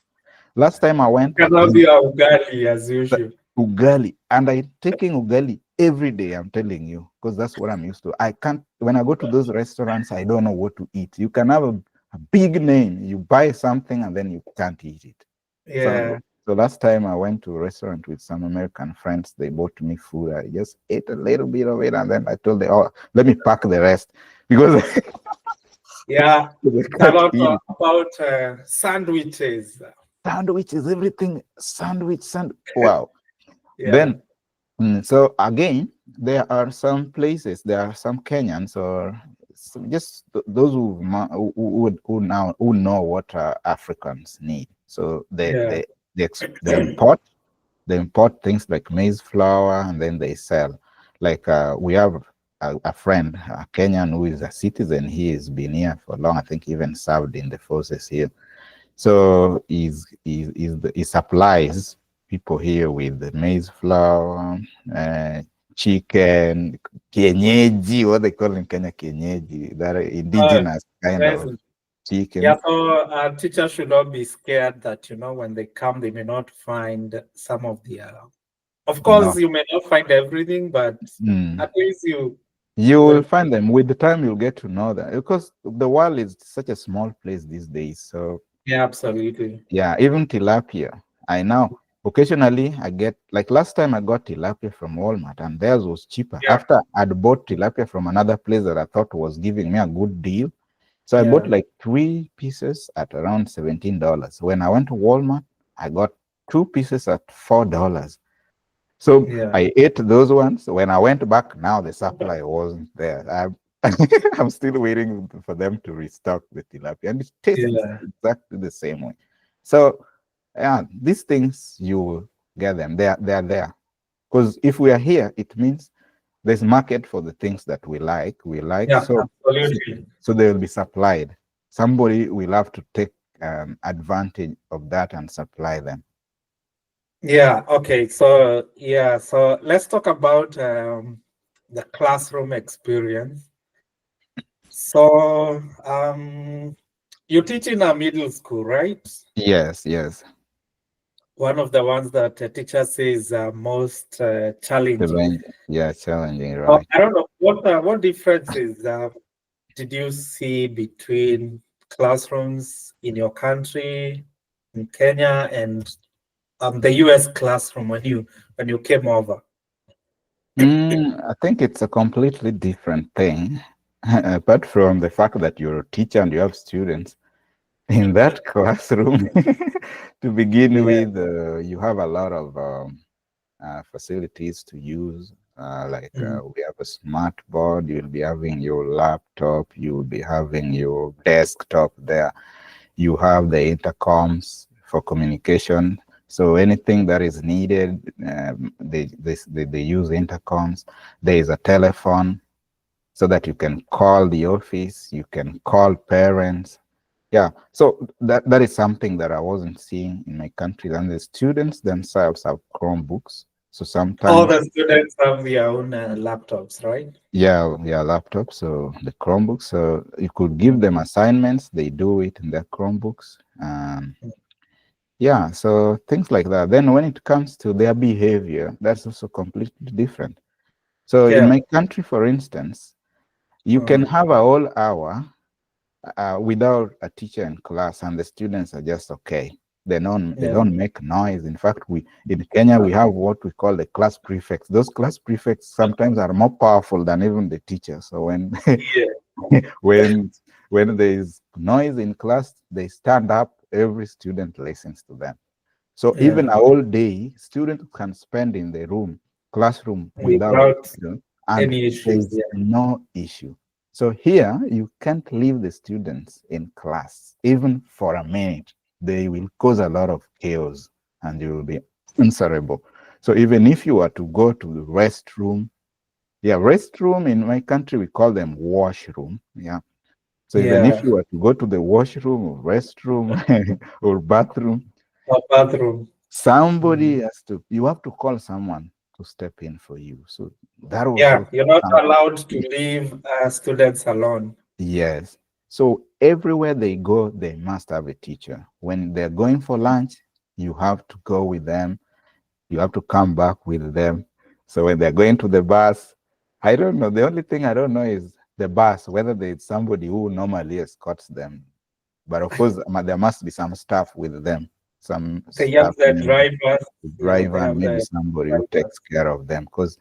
Last time I went, I cannot bought be a ugali as the usual. ugali, and I'm taking ugali every day. I'm telling you, because that's what I'm used to. I can't, when I go to those restaurants, I don't know what to eat. You can have a big name, you buy something, and then you can't eat it. Yeah, So last time I went to a restaurant with some American friends, they bought me food. I just ate a little bit of it, and then I told them, "Oh, let me pack the rest," because yeah. they A can't lot eat it. about sandwiches. Sandwiches, everything, sandwich. Wow. Yeah, Then so again, there are some places, there are some Kenyans or just those who know what Africans need. So yeah, they import things like maize flour and then they sell. Like we have a friend, a Kenyan who is a citizen. He has been here for long. I think he even served in the forces here. So he supplies people here with the maize flour, uh, chicken, kienyeji, what they call in Kenya kienyeji, that are uh, indigenous kind of amazing. Yeah, chicken. so teachers should not be scared that when they come, they may not find some of the. Of course, No. you may not find everything, but Mm. at least you You will will. find them with the time. You'll get to know them because the world is such a small place these days. So Yeah, absolutely. yeah, even tilapia. I know occasionally I get like last time I got tilapia from Walmart and theirs was cheaper. Yeah, After I'd bought tilapia from another place that I thought was giving me a good deal. So I bought yeah, like 3 pieces at around $17. When I went to Walmart, I got 2 pieces at $4. So yeah, I ate those ones. When I went back, now the supply wasn't there. I'm still waiting for them to restock the tilapia, and it tastes yeah. exactly the same way. So, yeah, these things you will get them. They are there. Because if we are here, it means there's market for the things that we like. We like Yeah, so, absolutely. so they will be supplied. Somebody will have to take advantage of that and supply them. Yeah, okay. So, yeah, so let's talk about the classroom experience. So, you teach in a middle school, right? Yes, yes. One of the ones that a teacher says most challenging. Challenging. Yeah, challenging, So, right? I don't know what differences did you see between classrooms in your country, in Kenya, and the US classroom when you came over? I think it's a completely different thing. Apart from the fact that you're a teacher and you have students in that classroom, to begin Yeah, with, you have a lot of facilities to use. Mm. We have a smart board, you'll be having your laptop, you'll be having your desktop there. You have the intercoms for communication. So anything that is needed, they use intercoms. There is a telephone so that you can call the office, you can call parents. Yeah, so that is something that I wasn't seeing in my country. And the students themselves have Chromebooks. So All sometimes, the students have their own laptops, right? yeah, laptops. So the Chromebooks. So you could give them assignments. They do it in their Chromebooks. Yeah, so things like that. Then when it comes to their behavior, that's also completely different. So in Yeah. my country, for instance, you can Mm. have a whole hour without a teacher in class, and the students are just okay. They Yeah. don't make noise. In fact, we in Kenya we have what we call the class prefects. Those class prefects sometimes are more powerful than even the teacher. So when Yeah. when when there is noise in class, they stand up. Every student listens to them. So even Yeah. a whole day, students can spend in the classroom without, Without and any issues. there's Yeah. no issue. So here, you can't leave the students in class, even for a minute. They will cause a lot of chaos and you will be answerable. So even if you are to go to the restroom, yeah, restroom in my country, we call them washroom. Yeah. So even if Yeah. you are to go to the washroom or restroom or bathroom, A bathroom. somebody Mm. has to, you have to call someone to step in for you. So that was Yeah. also You're not something. allowed to leave students alone. Yes. So everywhere they go, they must have a teacher. When they're going for lunch, you have to go with them. You have to come back with them. So when they're going to the bus, I don't know. The only thing I don't know is the bus, whether there's somebody who normally escorts them. But of course, there must be some staff with them, some They have staff the member, drivers. the Yeah. driver, They and have maybe the somebody who drivers. takes care of them. Because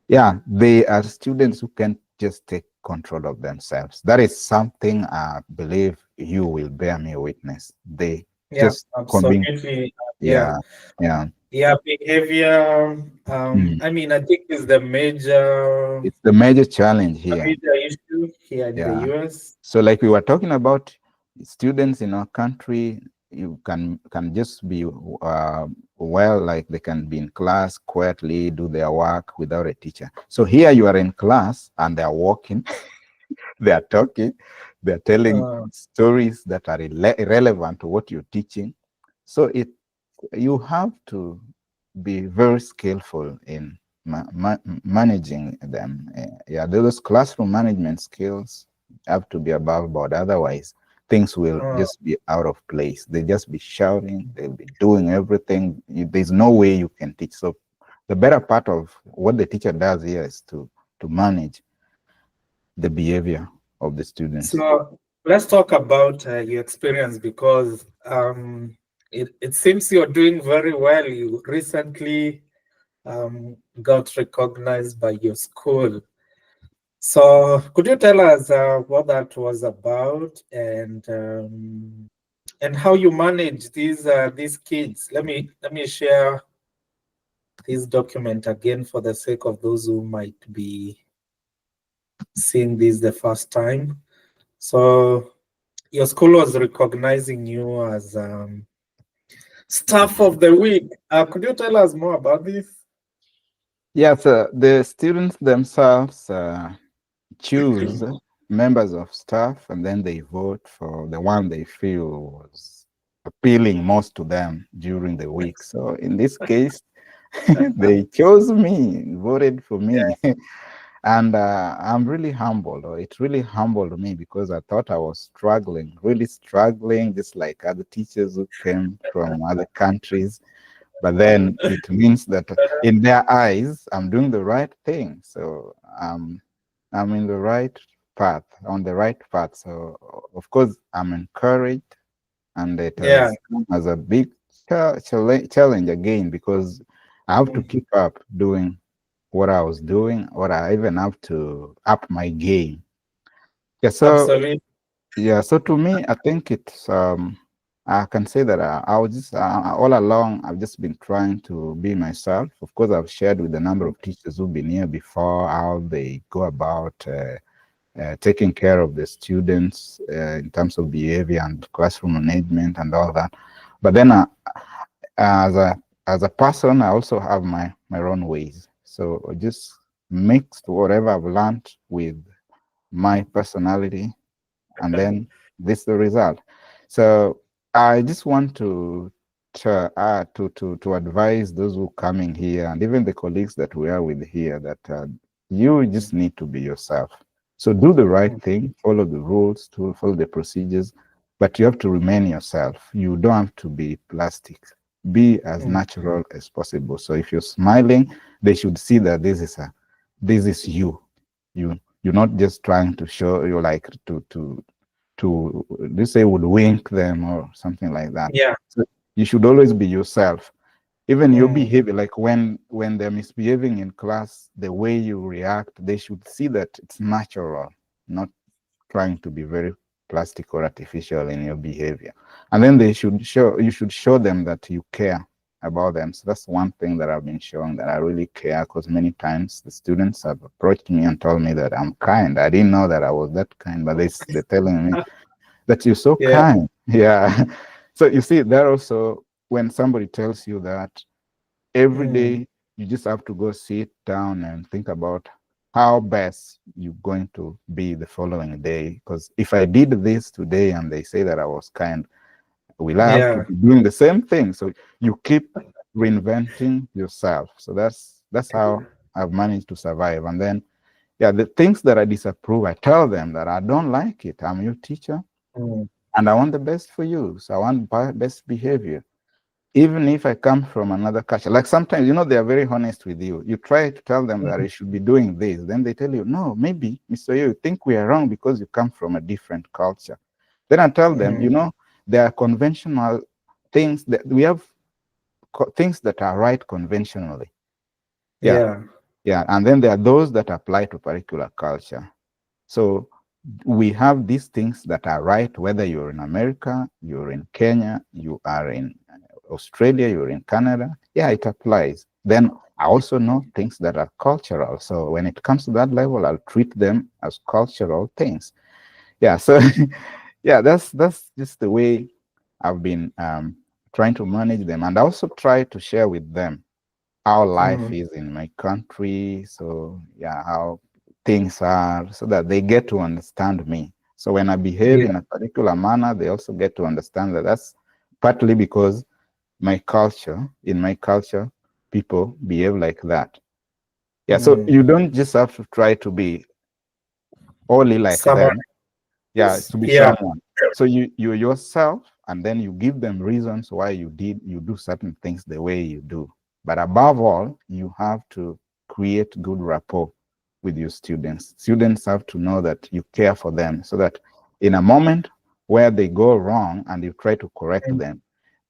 yeah, they are students who can just take control of themselves. That is something I believe you will bear me witness. They Yeah. just convene. Absolutely. Yeah. Yeah, yeah. Yeah. Behavior. Mm. I mean, I think is the major It's the major challenge a here. major issue here in the Yeah. US. So like we were talking about students in our country, you can just be well, like they can be in class quietly, do their work without a teacher. So here you are in class and they're walking, they are talking, they're telling Uh, stories that are irrelevant to what you're teaching. So you have to be very skillful in managing them. Yeah, those classroom management skills have to be above board. Otherwise, things will uh, just be out of place. They just be shouting. They'll be doing everything. There's no way you can teach. So the better part of what the teacher does here is to manage the behavior of the students. so let's talk about your experience because it seems you're doing very well. You recently got recognized by your school. So could you tell us what that was about and how you manage these kids? Let me share this document again for the sake of those who might be seeing this the first time. So your school was recognizing you as staff of the week. Could you tell us more about this? Yes, the students themselves choose members of staff and then they vote for the one they feel was appealing most to them during the week. So in this case, they chose me, voted for me. And I'm really humbled, or it really humbled me because I thought I was struggling, really struggling, just like other teachers who came from other countries. But then it means that in their eyes, I'm doing the right thing. So I'm in the right path, on the right path. So of course, I'm encouraged, and it Yeah. has come as a big challenge again because I have to keep up doing what I was doing, or I even have to up my game. Yeah. So Absolutely. yeah. So to me, I think it's I can say that I was just all along. I've just been trying to be myself. Of course, I've shared with a number of teachers who've been here before how they go about taking care of the students in terms of behavior and classroom management and all that. But then, as a person, I also have my own ways. So I just mixed whatever I've learned with my personality, and then this is the result. So I just want to advise those who coming here and even the colleagues that we are with here that you just need to be yourself. So do the right thing, follow the rules, to follow the procedures, but you have to remain yourself. You don't have to be plastic. Be as Mm. natural as possible. So if you're smiling, they should see that this is you. You're not just trying to show you like to this say would wink them or something like that. Yeah. So you should always be yourself. Even your Mm. behavior, like when they're misbehaving in class, the way you react, they should see that it's natural, not trying to be very plastic or artificial in your behavior. And then you should show them that you care about them. So that's one thing that I've been showing, that I really care, because many times the students have approached me and told me that I'm kind. I didn't know that I was that kind, but they're telling me that you're so Yeah. kind. Yeah. So you see that also, when somebody tells you that, every Mm. day you just have to go sit down and think about how best you're going to be the following day. Because if I did this today and they say that I was kind, will I have to Yeah. be doing the same thing? So you keep reinventing yourself. So that's how I've managed to survive. And then, yeah, the things that I disapprove, I tell them that I don't like it. I'm your teacher Mm. and I want the best for you. So I want best behavior. Even if I come from another culture, like sometimes, they are very honest with you. You try to tell them that you should be doing this. Then they tell you, no, maybe, Mr. Oyoo, you think we are wrong because you come from a different culture. Then I tell them, Mm. there are conventional things that we have, things that are right conventionally. Yeah. Yeah. Yeah. And then there are those that apply to particular culture. So we have these things that are right, whether you're in America, you're in Kenya, you are in Australia, you're in Canada. Yeah, it applies. Then I also know things that are cultural. So when it comes to that level, I'll treat them as cultural things. Yeah. So yeah, that's just the way I've been trying to manage them, and I also try to share with them how life Mm. is in my country. So yeah, how things are, so that they get to understand me. So when I behave Yeah. in a particular manner, they also get to understand that that's partly because in my culture, people behave like that. Yeah, so Mm. you don't just have to try to be only like Someone them. Yeah, is. to be Yeah. someone. So you yourself, and then you give them reasons why you do certain things the way you do. But above all, you have to create good rapport with your students. Students have to know that you care for them, so that in a moment where they go wrong and you try to correct Mm. them,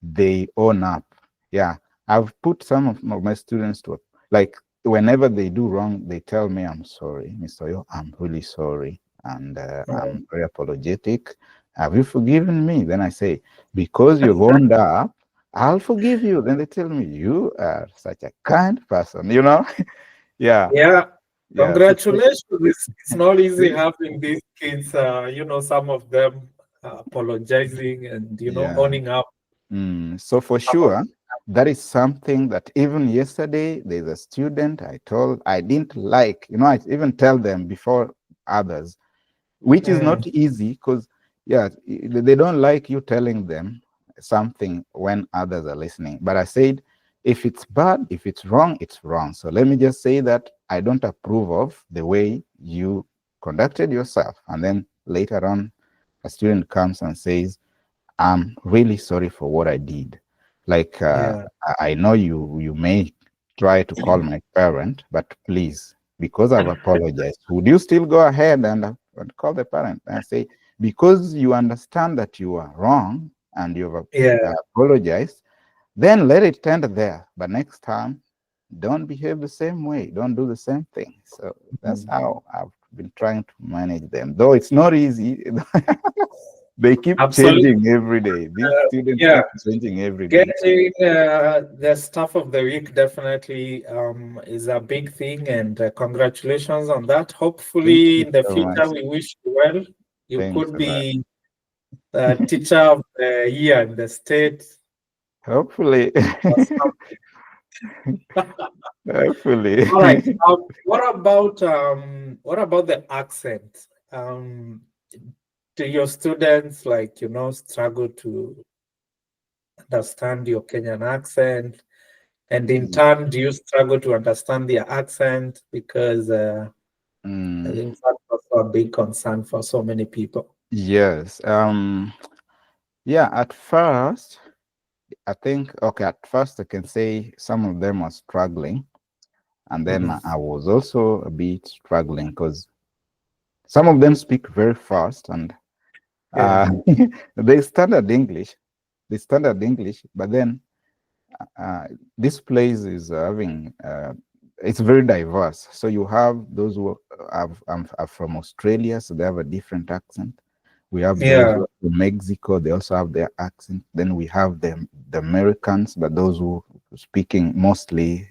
they own up. Yeah, I've put some of my students to, like, whenever they do wrong, they tell me, I'm sorry, Mr. Yo, I'm really sorry, and Mm. I'm very apologetic. Have you forgiven me? Then I say, because you've owned up, I'll forgive you. Then they tell me, you are such a kind person, Yeah, Yeah. yeah. Congratulations. It's not easy having these kids, some of them apologizing and, Yeah. owning up So for some of. sure, that is something that even yesterday, there's a student I didn't like, I even tell them before others, which is Mm. not easy, because yeah, they don't like you telling them something when others are listening. But I said, if it's bad, if it's wrong, it's wrong. So let me just say that I don't approve of the way you conducted yourself. And then later on, a student comes and says, I'm really sorry for what I did. Like, Yeah. I know you may try to call my parent, but please, because I've apologized, would you still go ahead and call the parent and say, because you understand that you are wrong and you've Yeah. apologized, then let it end there. But next time, don't behave the same way. Don't do the same thing. So that's Mm. how I've been trying to manage them, though it's not easy. They keep Absolutely. changing every day. These students Yeah, keep changing every day. getting the staff of the week definitely is a big thing, and congratulations on that. Thank Hopefully, you in the so future, much. we wish you well. You Thanks could a lot. be the teacher of the year in the state Hopefully, or something. hopefully. All right. What about the accent? Do your students struggle to understand your Kenyan accent? And in turn, do you struggle to understand their accent? Because I Mm, think that's also a big concern for so many people. yes. Yeah, at first, I think, okay, at first I can say some of them are struggling. And then Mhm. I was also a bit struggling because some of them speak very fast and Yeah, they standard English. They standard English, but then uh, this place is having it's very diverse. So you have those who are from Australia, so they have a different accent. We have those yeah, who are from Mexico, they also have their accent. Then we have the Americans, but those who speaking mostly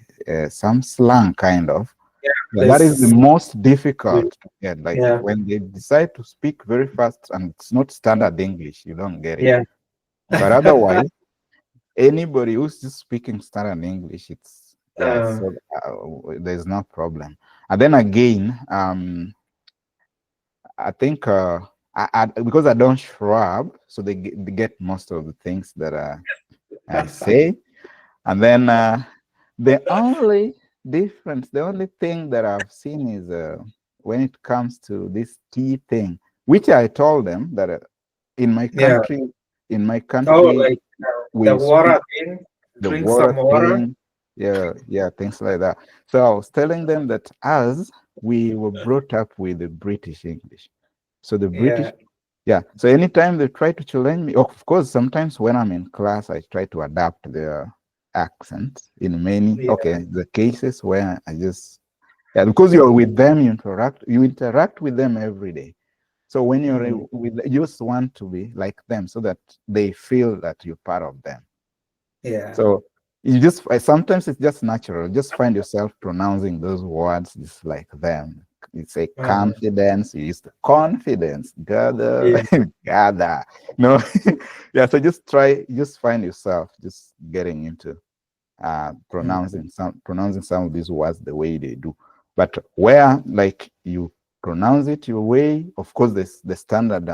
some slang kind of. yeah. Yeah, that is the This, most difficult to get. Like yeah, when they decide to speak very fast and it's not standard English, you don't get it. yeah, But otherwise, anybody who's just speaking standard English, it's yeah, it's uh, so there's no problem. And then again, I think because I don't shrub, so they get most of the things that I say. And then the only difference, the only thing that I've seen is when it comes to this tea thing, which I told them that in my yeah. country, in my Oh, country, like the we speak water thing. the Drink water some water. thing, yeah, yeah, things like that. So I was telling them that as we were brought up with the British English, so the Yeah, British, yeah. So anytime they try to challenge me, of course, sometimes when I'm in class, I try to adapt their accent in many, yeah, okay, the cases where I just, yeah, because you're with them, you interact with them every day. So when you're mm, with, you just want to be like them so that they feel that you're part of them. yeah, So you just sometimes it's just natural. Just find yourself pronouncing those words just like them. You say uh, confidence, you use the confidence, gather, yeah, gather. No, yeah. So just try, just find yourself just getting into mm, pronouncing some of these words the way they do. But where like you pronounce it your way, of course, there's the standard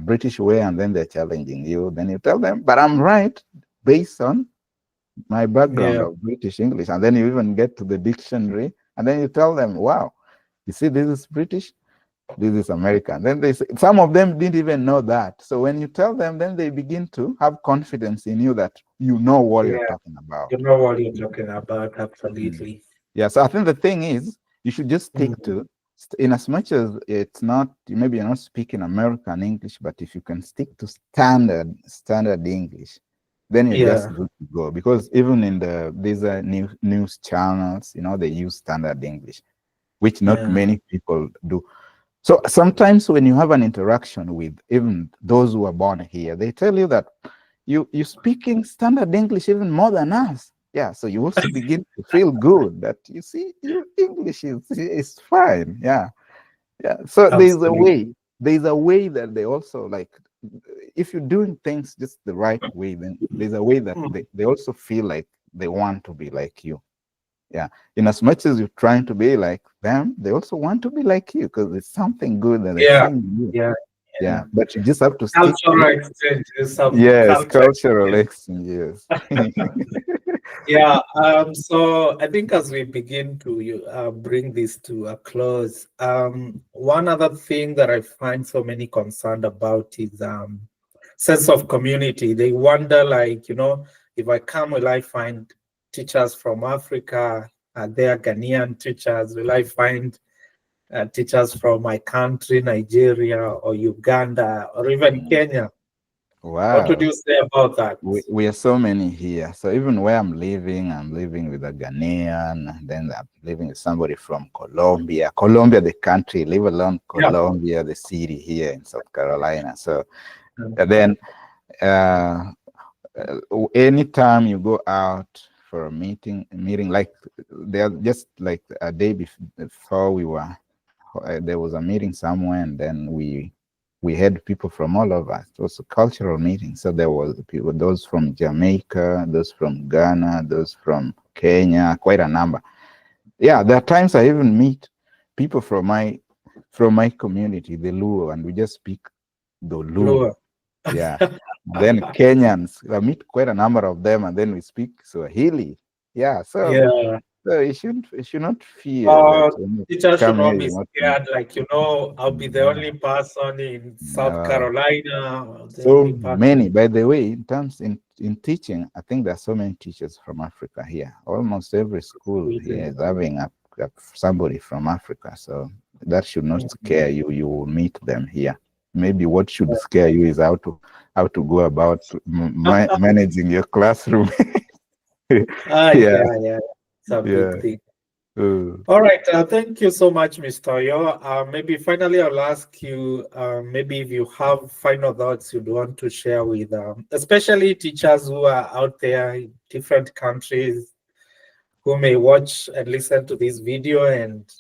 British way, and then they're challenging you. Then you tell them, but I'm right based on my background yeah, of British English. And then you even get to the dictionary, and then you tell them, wow, you see, this is British, this is American. Then they say, some of them didn't even know that. So when you tell them, then they begin to have confidence in you that you know what you're yeah. talking about. You know what you're talking about, Mm. absolutely. Yeah, so I think the thing is, you should just stick Mm, to, in as much as it's not, maybe you're not speaking American English, but if you can stick to standard English, then you're just yeah, good to go. Because even in these news channels, they use standard English, which not yeah, many people do. So sometimes when you have an interaction with even those who are born here, they tell you that you speaking standard English even more than us. Yeah, so you also begin to feel good that you see your English is fine. Yeah, yeah. So absolutely. there's a way that they also like if you're doing things just the right way, then there's a way that Mm, they also feel like they want to be like you. Yeah. In as much as you're trying to be like them, they also want to be like you because it's something good that they yeah, see in you. yeah, Yeah. yeah. But you just have to stick to Cultural it. exchanges, some Yes, culture cultural exchanges. exchange. Yes. Yeah, so I think as we begin to bring this to a close, one other thing that I find so many concerned about is sense of community. They wonder, like, if I come, will I find teachers from Africa? Are there Ghanaian teachers? Will I find teachers from my country, Nigeria or Uganda or even Kenya? What would Wow. you say about that? We are so many here. So even where I'm living with a Ghanaian, and then I'm living with somebody from Colombia. Colombia, the country, leave alone Yeah. Colombia, the city here in South Carolina. So Mm. and then anytime you go out for a meeting like there just like a day before we were there was a meeting somewhere, and then we had people from all over. It was a cultural meeting, so there was people, those from Jamaica, those from Ghana, those from Kenya, quite a number. Yeah, there are times I even meet people from my community, the Luo, and we just speak the Luo. Lower. Yeah. Then Kenyans, I meet quite a number of them, and then we speak Swahili. Yeah, Yeah. so you should not fear that when you Teachers should come here, not you be not scared. Like, I'll be the yeah. only person in South No. Carolina, the So only person. many, by the way, in teaching, I think there are so many teachers from Africa here. Almost every school here is having somebody from Africa. So that should not Mhm. scare you. You will meet them here. Maybe what should scare you is how to go about managing your classroom. Yeah, Yeah. It's a yeah. big thing. Uh, All right. Thank you so much, Mr. Oyoo. Maybe finally, I'll ask you, maybe if you have final thoughts you'd want to share with, especially teachers who are out there in different countries who may watch and listen to this video and,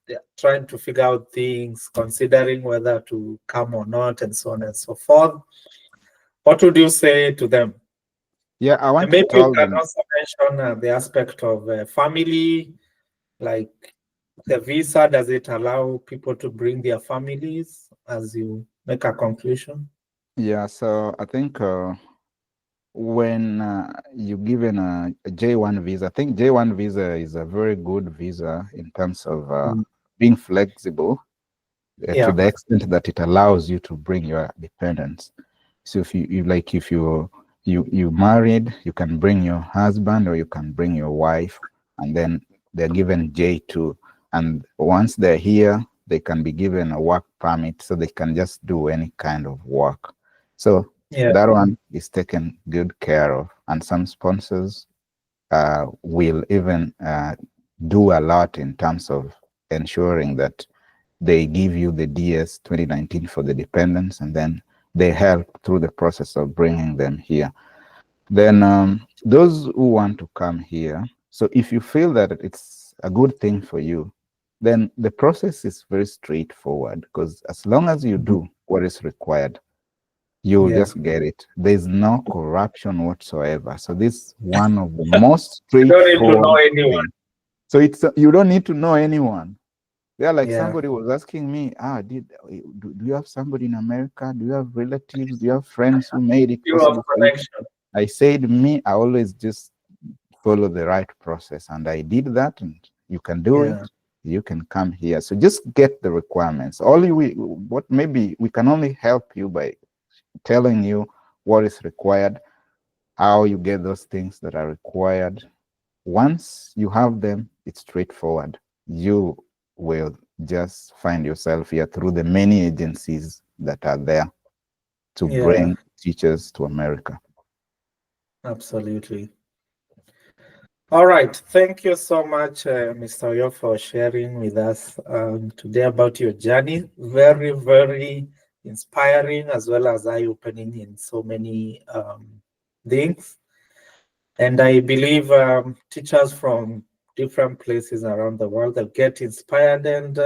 they're trying to figure out things, considering whether to come or not, and so on and so forth. What would you say to them? yeah, I And want to maybe you tell can them. also mention the aspect of family, like the visa. Does it allow people to bring their families as you make a conclusion? Yeah, so I think when you're given a J1 visa, I think J1 visa is a very good visa in terms of Mm. being flexible to Yeah, the extent that it allows you to bring your dependents. So if you married, you can bring your husband or you can bring your wife, and then they're given J2. And once they're here, they can be given a work permit so they can just do any kind of work. So yeah, that one is taken good care of. And some sponsors will even do a lot in terms of ensuring that they give you the DS 2019 for the dependents, and then they help through the process of bringing them here. Then those who want to come here, so if you feel that it's a good thing for you, then the process is very straightforward, because as long as you mhm, do what is required, you'll yeah. just get it. There's no corruption whatsoever. So this is one of the most You don't need to know straightforward anyone. things. So it's you don't need to know anyone. Yeah, like Yeah, somebody was asking me, do you have somebody in America? Do you have relatives? Do you have friends who made it you have possible for you? connection. I said, me, I always just follow the right process. And I did that, and you can do Yeah, it. You can come here. So just get the requirements. What maybe we can only help you by telling you what is required, how you get those things that are required. Once you have them, it's straightforward. You will just find yourself here through the many agencies that are there to yeah, bring teachers to America. absolutely. All right. Thank you so much, Mr. Oyoo, for sharing with us today about your journey. Very, very inspiring, as well as eye-opening in so many things. And I believe teachers from different places around the world will get inspired and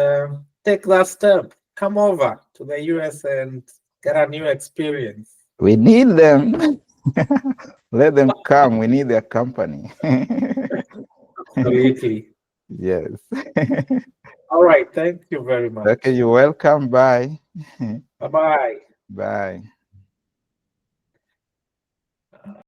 take that step. Come over to the US and get a new experience. We need them. Let them come. We need their company. Absolutely. Yes. All right. Thank you very Okay, much. you're welcome. Bye. Bye bye. Bye.